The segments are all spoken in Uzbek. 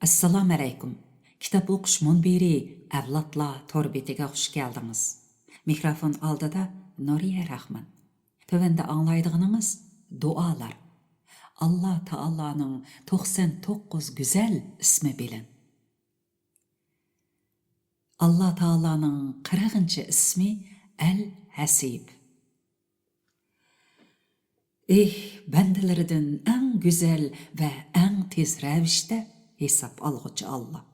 Assalamu alaykum. Kitap o'qish munbiri avlodlar tor betiga xush keldingiz. Mikrofon oldida Nuriya Rahman. Tövende anglaydiganınız dualar. Allah Taala'nın 99 güzel ismi bilin. Allah Taala'nın 40. ismi El-Hasib. Bendelerden en güzel ve en tez ravishda hesap alğıcı Allah.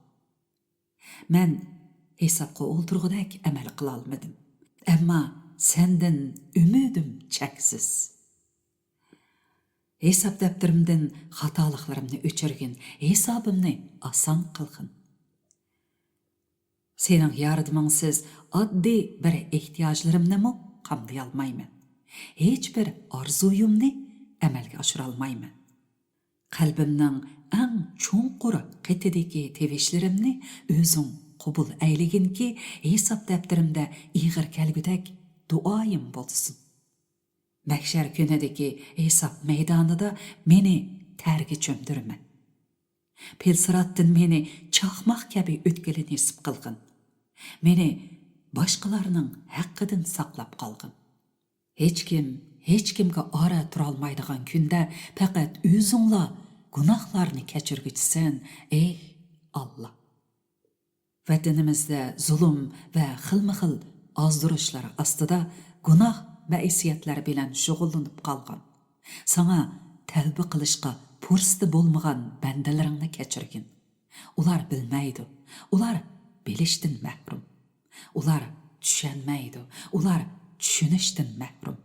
Men hesapqa o'ltirgudek amal qila olmadim. Ammo senden ümidim cheksiz. Hesap daftarimdan xatoliklarimni o'chirgin, hisobimni oson qilgin. Sening yordamingsiz oddiy bir ehtiyojlarimni qamday olmayman. Hech bir orzuyimni amalga oshira olmayman. Qalbimning eng cho'nqur qetidagi tevishlerimni o'zing qabul aylaginki, hisob daftarimda ig'ir kelgudek duoyim bo'lsin. Mahshar kunidagi hisob maydonida meni targa cho'mdirma. Pelsiratdan meni chaqmoq kabi o'tkili nisib qilgin. Meni boshqalarning haqqidan saqlab qolgin. Hech kimga ora tura olmaydigan kunda faqat o'zinglar gunohlarni kechirguchisan, ey Allah. Vatanimizda zulm va xilma-xil ozdirishlar ostida gunoh maisiyatlar bilan shug'ullanib qolgan. Sana tavba qilishga fursati bo'lmagan bandalaringni kechirgin. Ular bilmaydi, ular bilishdan mahrum. Ular tushunmaydi, ular tushunishdan mahrum.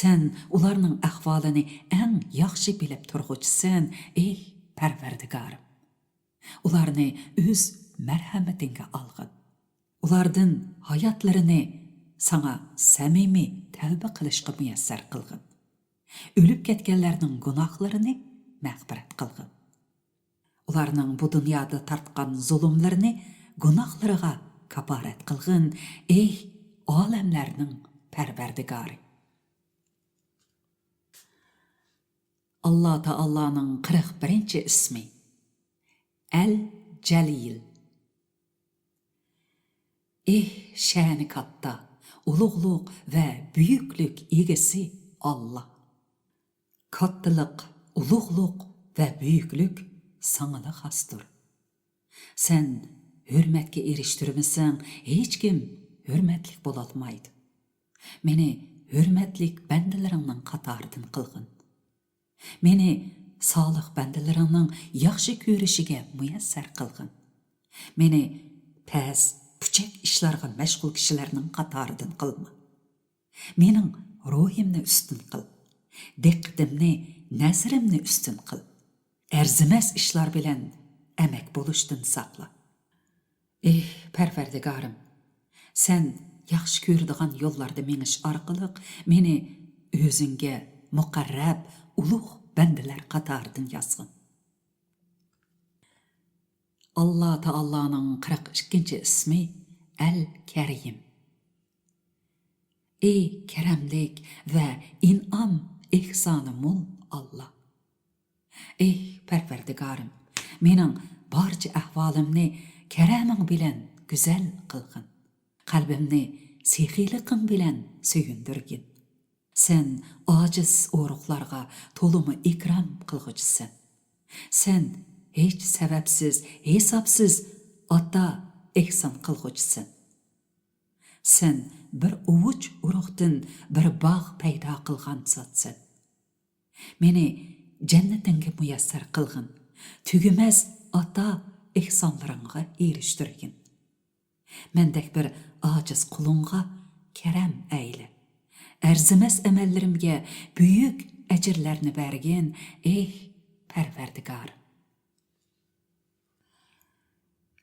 Sen ularning ahvolini eng yaxshi bilib turg'uchisan, ey Parvardigorim. Ularni o'z marhamatingga olgin. Ulardan hayotlarini sana samimiy tavba qilishga muyassar qilgin. O'lib ketganlarning gunohlarini mag'firat qilgin. Ularning bu dunyoda tortgan zulmlarini gunohlariga kafarat qilgin, ey olamlarning Parvardigori. Allah Taala'nın 41. ismi El-Celil. Şəni katta, uluqluq və büyüklük egesi Allah. Kattılıq, uluqluq və büyüklük sana xasdır. Sen hürmetke eriştirmişsen, hiç kim hürmetlik bolatmaydı. Meni hürmetlik bendelerimden qatarıdın qılgın. Meni sağlıq bəndilərindən yaxşı görüşüge müyəssər qılgın. Meni pəs, puçak işlərə məşğul kişilərinin qatarıdın qılma. Menin ruhimni üstün qıl. Diqqətimni, nəzrimni üstün qıl. Ərziməz işlər bilən əmək boluşdun saqla. Parvardigorim, sen yaxşı görüdüğün yollarda meniş arqılıq, meni özünge muqarrab, uluq bendeler qatarıdın yazgın. Allah Taala'nın 42. ismi El-Kerim. Ey keremlik ve in'am ihsanı mol Allah. Ey Parvardigorim, mening barcha ahvolimni keraming bilan güzel qilgin. Qalbimni sehiyliqing bilan suyundirgin. Sen aciz oruqlarga tolumu ikram qılğıcısın. Sen hiç sebepsiz, hesapsız ata ihsan qılğıcısın. Sen bir uvuç uruqdan bir bağ payda qılğan satsın. Meni cennetinge muyassar qılgın. Tügümez ata ihsanlarınga eriştirgin. Mendek bir aciz kulunga kerem eyle. Ərziməz əməllərimə büyük əcirlərini bərgin, ey Parvardigorim.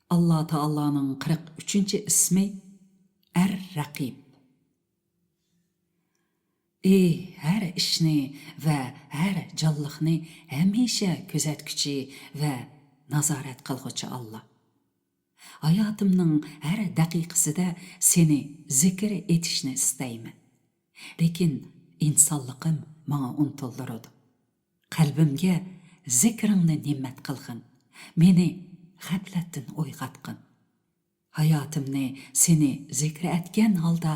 Allah Taala'nın 43. ismi Er-Raqib. Ey hər işni və hər canlıqni həmişə gözətkücü və nazaret qılğıcı Allah. Hayatımның hər dəqiqəsində seni zikr etişni istəyim. Lekin insonliqim manga unutildiradi. Qalbimga zikringni ne'mat qilgin. Meni g'aflatdan uyg'otgin. Hayotimni seni zikr etgan holda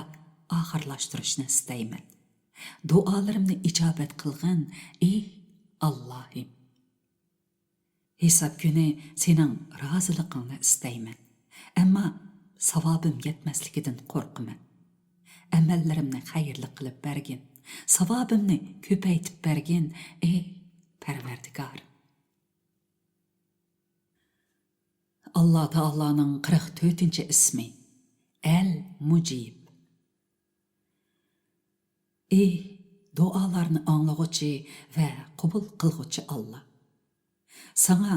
oxirlashtirishni istayman. Duolarimni ijobat qilgin, ey Allohim. Hisob kuni sening roziligingni istayman. Ammo savobim yetmasligidan qo'rqaman. Amallarimni xayrli qilib bergin. Savobimni ko'paytib bergin, ey Parvardigor. Allah Taalaning 44-ismi El-Mujib. Ey dualarni anglag'uchi va qabul qilg'uchi Allah. Sana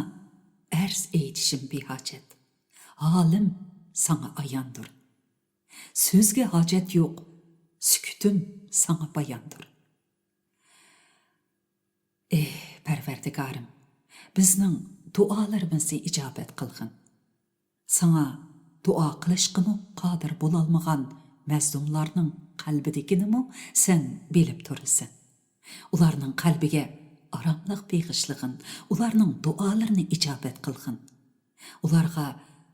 arz aytishim behojat. Halim sana ayandır. Sözge hacet yok. Sükutum sana bayandır. Ey Parvardigorim, bizning dualarimizni ijobat qilgin. Sana dua qilishqimi qodir bo'lolmagan mazlumlarning qalbidaginimi sen bilib tursan. Ularning qalbiga aromlik beg'ishlig'in, ularning duolarini ijobat qilgin. Ularga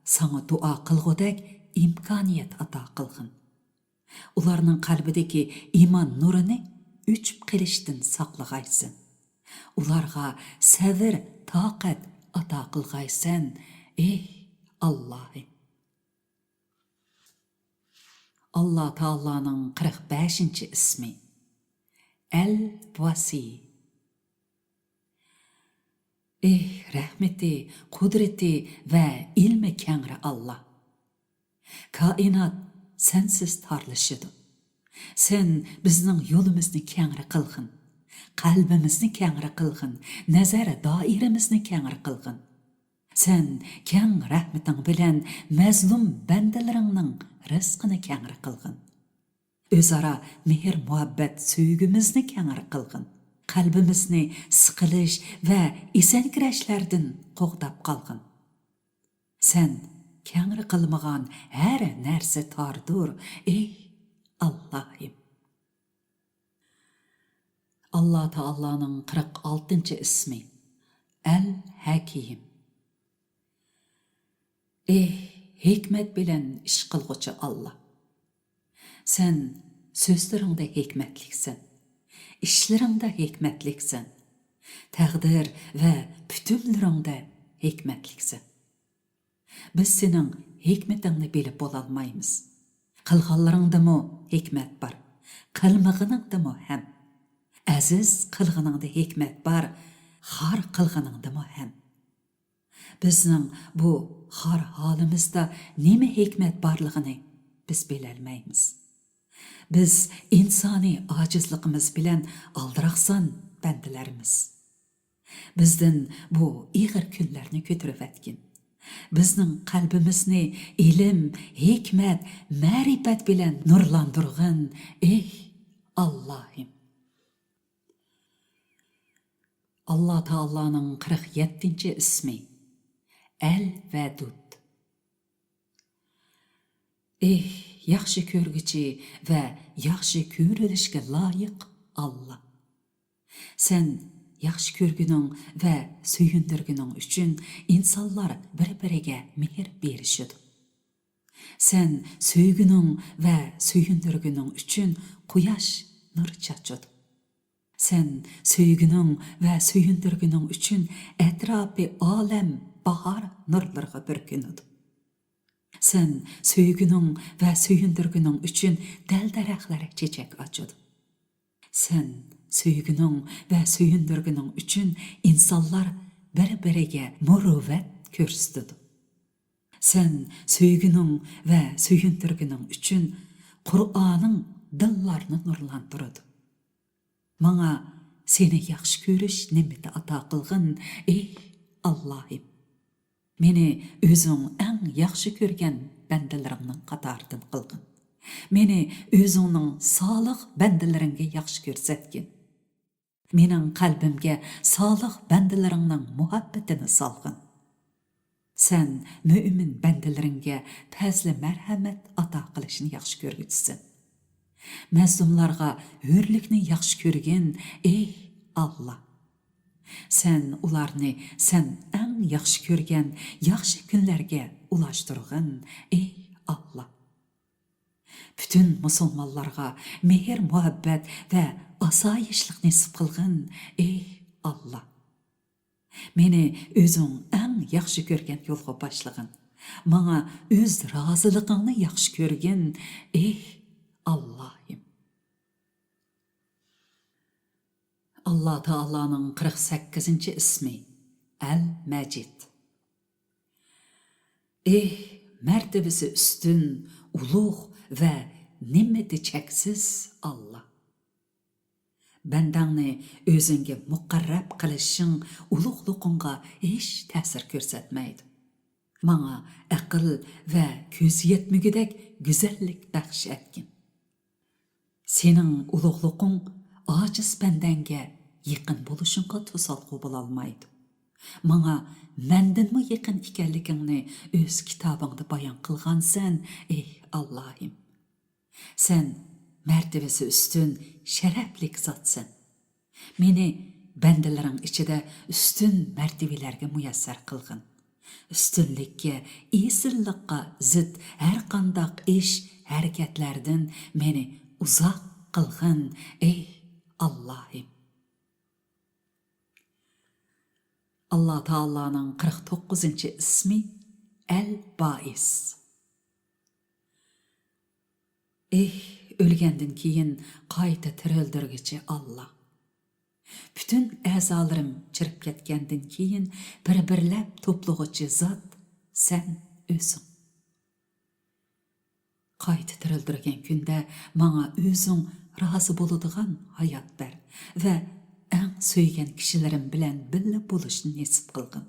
sana dua qilg'udak imkoniyat ato qilgin. Ularning qalbidagi iymon nurini o'chib qilishdan saqlag'aysan. Ularga sabr, toqat ato qilg'aysan, ey Allohim. Allah Taalaning 45-ismi El-Vasi. Ey rahmeti, kudreti ve ilmi kengri Allah. Kainat sensiz tarlışıdı. Sen bizning yo'limizni kengri qilgin. Qalbimizni kengri qilgin. Nazar doiramizni kengri qilgin. Sen keng rahmeting bilan mazlum bandalaringning rizqini kengri qilgin. O'zaro mehr muhabbat sevgimizni kengri qilgin. Qalbimizni siqilish va esankirashlardan qo'g'dab qolgin. Sen kengri qilmagan har narsa tordur, ey Allohim. Allah Taalaning 46-ismi El-Hakim. Ey hikmet bilen ish qilg'uchi Allah. Sen so'zlaringda hikmatliksan. İşleringda hikmetliksin. Taqdir ve bütünleringda hikmetliksin. Biz sening hikmetingni bilib bo'lolmaymiz. Qilganlaringdami hikmet bar, qilmaganingdami ham. Aziz qilganingda hikmet bar, xor qilganingdami ham. Bizning bu xor holimizda nima hikmet barligini biz bilolmaymiz. Biz insani acizliğimiz bilen aldıraqsan bendilerimiz. Bizden bu iğir günlerini götürüp etkin. Bizning qalbimizni ilim, hikmet, ma'rifat bilen nurlandırgın, ey Allah'im. Allah Taala'nın 47-ismi El-Vedud. Ey yaxshi ko'rguchi va yaxshi ko'rilishga loyiq Allah. Sen yaxshi ko'rguning va suyundirguning uchun insonlar bir-biriga mehr berishidi. Sen suyguning va suyundirguning uchun quyosh nur chachidi. Sen suyguning va suyundirguning uchun atrofi olam bahor nurlarga burkinadi. Sen suyguning va suyundirguning uchun dal-daraxtlar chechak ochadi. Sen suyguning va suyundirguning uchun insonlar bir-biriga muruvvat ko'rsatadi. Sen suyguning va suyundirguning uchun Qur'oning dillarni nurlantiradi. Manga seni yaxshi ko'rish ne'mati ato qilgin, ey Allohim. Meni o'zing eng yaxshi ko'rgan bandalaringning qatoridan qilgin. Meni o'zingning solih bandalaringga yaxshi ko'rsatgin. Mening qalbimga solih bandalaringning muhabbatini solgin. Sen mo'min bandalaringga fazli marhamat ato qilishni yaxshi ko'rguchisan. Mazlumlarga hurlikni yaxshi ko'rgin, ey Allah. Sen ularni sen en yaxşı görgen, yaxşı günlerge ulaştırgın, ey Allah. Bütün musulmanlarga mehr, muhabbet ve asayişlik nasip kılgın, ey Allah. Meni özün en yaxşı görgen yolga başlagın. Mağa öz razılıqını yaxşı görgen, ey Allah'ım. Allah Taala'nın 48. ismi El-Mecid. Ey mertebesi üstün, uluğ ve nimmeti çeksiz Allah. Bendani özünge muqarrab qilishing ulug'luqinga hech ta'sir ko'rsatmaydi. Mağa aql ve ko'z yetmigidek güzellik baxsh etgin. Sening ulug'luqing ojiz bandanga yaqin bo'lishingga to'salg'u bo'lolmaydi. Mağa mendinmi yaqin ekanligingni o'z kitobingda bayon qilgansan, ey Allohim. Sen mertebesi üstün, şereflik zatsan. Meni bendelerin içide üstün mertebelerge muyassar kılgın. Üstünlikke, iyisirlikka zid her qandaq iş, hareketlerden meni uzak kılgın, ey Allah'ım. Allah Taala'nın 49. ismi El-Bais. Ey ölgenden keyin qayta tirildirgichi Allah. Bütün əzalarım çirip ketgenden keyin bir-birlab toplug'uchi zat sen özün. Qayta tirildirgen künde mağa özün razı boladigan hayat ber ve en söygen kişilerim bilen billa bo'lishni nasip qilgin.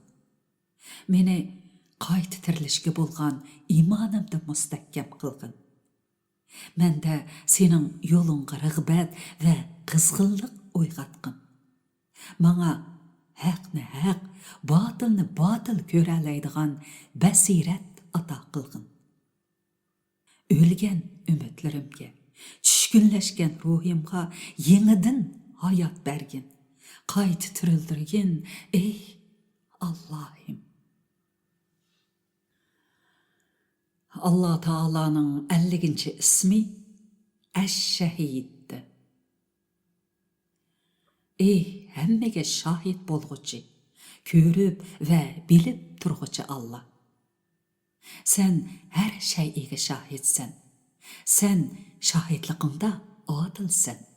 Meni qayta tirilishga bo'lgan imonimda mustahkam qilgin. Mende senin yolunga rıgbet ve kızgınlık oygatqın. Mağa haqni haq, batılni batıl görələydiğen basiret ata qılgın. Ölgen ümitlerimge, çüşkünleşken ruhimga yenidin hayat bergin. Qayta tirildirgin, ey Allah'ım. Allah Taala'nın 50. ismi Eş-Şehid'di. Ey hemmege şahit bolğuchi, körüp ve bilip turğuchi Allah. Sen her şeyige şahitsen. Sen şahitliğinde adılsen.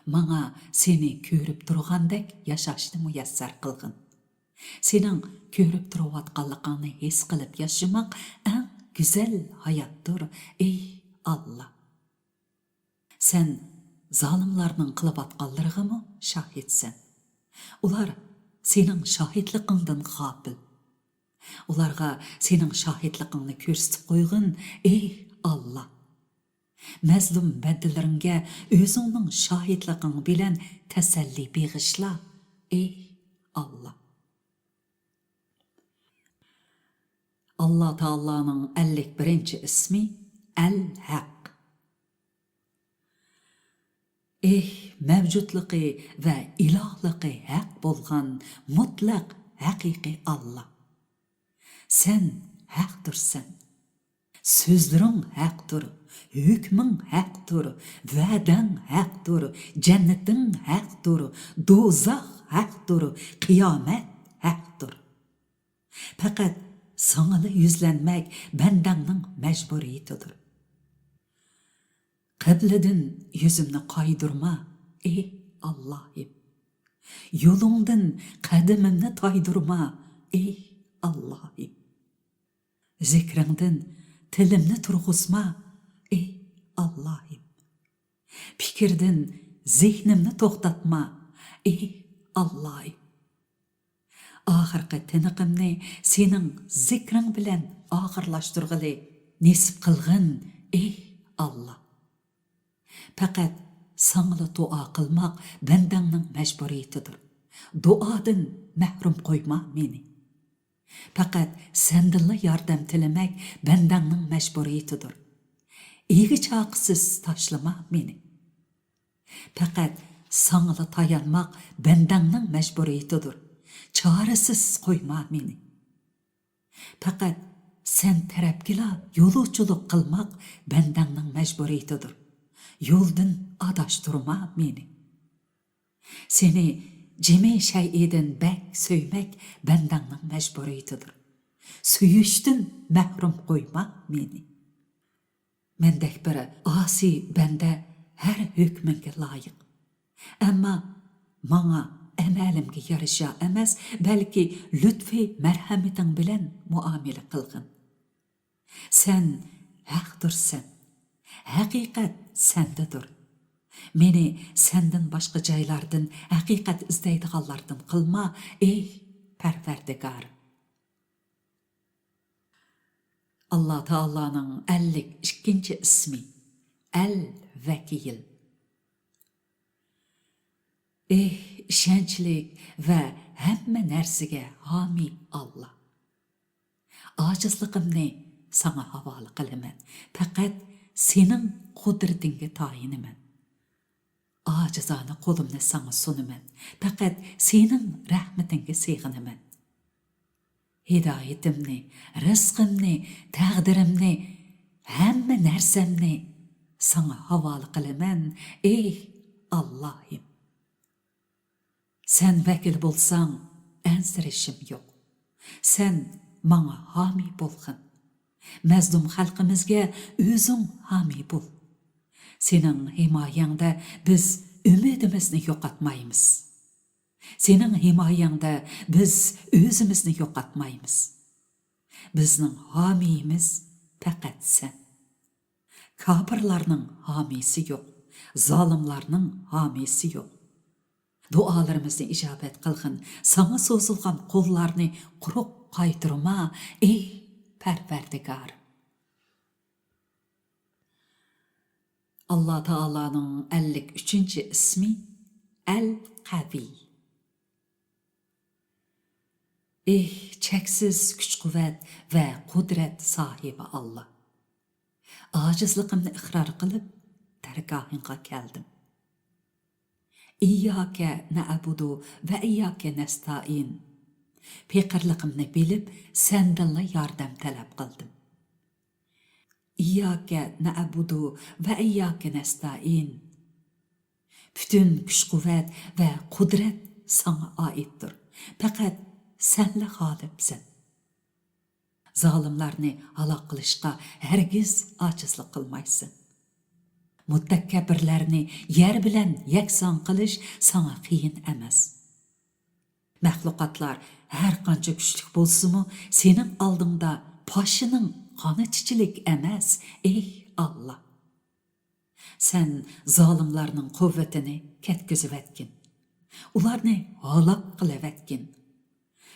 Mağa seni körüp turğandek yaşaşını muyassar kılgın. Senin körüp turuvatqanlıqını his qilib yaşamak en güzel hayattır, ey Allah. Sen zalimlarının qılıb atqanlarına şahitsen. Ular senin şahitliğinden gafil. Ularga senin şahitliğini körstip koygun, ey Allah. Mazlum bəddiləringe özünün şahitliğini bilen təsəlli beğişla, ey Allah. Allah Taala'nın 51. ismi El-Haq. Ey mevcutluğu ve ilahlığı haq bolgan mutlak hakiki Allah. Sen haqdırsan. Sözlerin haqdır, hükmün haqdır, va'dan haqdır, cennetin haqdır, dozaq haqdır, kıyamet haqdır. Fakat sağılı yüzlenmek bendanın mecburiyetidir. Kıbledin yüzümni kaydırma, ey Allah'ım. Yolundan kadimimni taydırma, ey Allah'ım. Zikrinden tilimni turg'uzma, ey Allah'ım. Fikirden zihnimni to'xtatma, ey Allah'ım. Ahirqi tiniqimni senin zikring bilen ağırlaştırgılı nesip kılgın, ey Allah. Fakat sağlı dua kılmak bendanın mecburiyetidir. Duadan mahrum koyma meni. Fakat sendinle yardım tilemek bendanın mecburiyetidir. İyi çağısız taşlama meni. Fakat sağla tayanmaq bendangning majburiyatidir. Çaresiz qo'yma meni. Faqat sen tarafgila yo'lovchilik qilmoq bendangning majburiyatidir. Yo'ldan adashtirma meni. Seni cemi şey'eden bek söymek bendangning majburiyatidir. Suyishdan mahrum qo'yma meni. Mendek bir asi bende her hükmünge layık. Ama bana amalimge yarışa emas, belki lütfi merhametin bilen muamele kılgın. Sen haqdırsan, haqiqat sendedir. Meni senden başka caylardan haqiqat izleydiğallardan kılma, ey Parvardigar. Allah Taala'nın 52. ismi El-Vekil. İşençlik ve hemme nersige hami Allah. Acizliğimni sana havalı kılımen. Fakat senin kudretinge tayinimen. Acizane kolumni sana sunumen. Fakat senin rahmetinge sığınımen. Hidayetimni, rızkımni, taqdirimni, hemme nersemni sana havalı kılımen. Ey Allah'ım. Sen vekil bulsan ensirişim yok. Sen bana hami bulgın. Mazlum halkımızga özün hami bul. Senin himayanda biz ümidimizni yo'qotmaymiz. Senin himayanda biz özümüzni yo'qotmaymiz. Bizning hamiyimiz faqat sen. Kafirlarning hamisi yok. Zalimlarning hamisi yok. Dualarımızı icabet kılgın, sana sozulgan kollarını quruq qaytırma, ey Parvardigar. Allah Taala'nın 53. ismi El-Qavi. Ey çeksiz güç kuvvet ve kudret sahibi Allah. Acizliğimni iqrar qilib, dargohingga keldim. İyyâke na'budu ve iyyâke nesta'in. Peyqirliqimni bilib, sendinla yordam talab qildim. İyyâke na'budu ve iyyâke nesta'in. Bütün güç kuvvet ve kudret sana aittir. Fakat senle g'olibsan. Zalimlarni halok qilishga hergiz ojizlik qilmaysan. Mutakabbirlarni yer bilan yakson qilish sana qiyin emas. Mahluqotlar har qancha kuchli bo'lsa-mu, sening oldingda poshining qoni chichilik emas, ey Allah. Sen zolimlarning quvvatini ketkizib etgin. Ularni halok qilib etgin.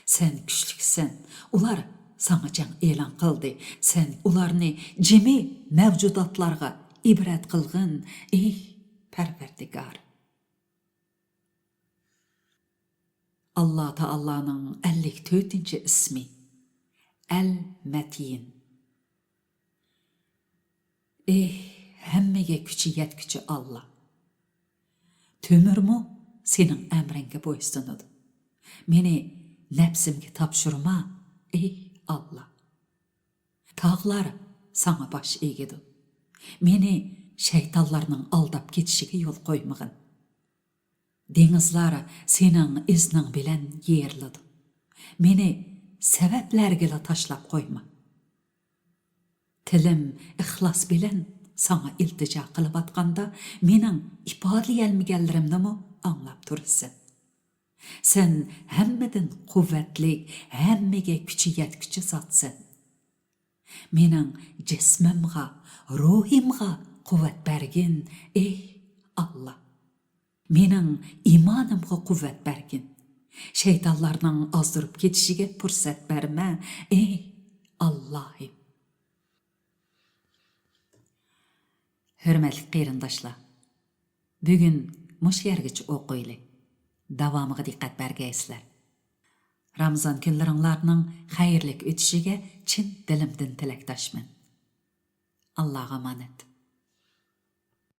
Sen kuchliksan. Ular sana jang e'lon qildi. Sen ularni jimi mavjudotlarga ibrat qilgin, ey Parvardigar. Allah Taala'nın 54. ismi El-Metin. Ey hemmege küçü yetküçü Allah. Tömürmü senin emringe boysunudu. Meni nefsimge tapşırma, ey Allah. Tağlar sana baş eğidu. Meni şeytanlarının aldap ketişige yol koymağın. Denizler senin iznin bilen yerlidi. Meni sebeplergile taşlap koyma. Tilim ihlas bilen sana iltica qilib atqanda mening ifodaleyolmaganlarimni anglab turibsan. Sen hemmedan quvvatli, hemmege kuchi yetkuchi zotsan. Mening jismimga, ruhimga quvvat bergin, ey Allah. Mening imonimga quvvat bergin. Şeytanlarning ozdirib ketishiga fursat berma, ey Allohim. Hürmetli qeyrindaşlar, bugün muş yergiç oquyli, davamıga diqqat bergeysizlar. Ramazan günlaringlarning xayrlik ötüşige chin dilimdan tilakdoshman. Allohga emanet.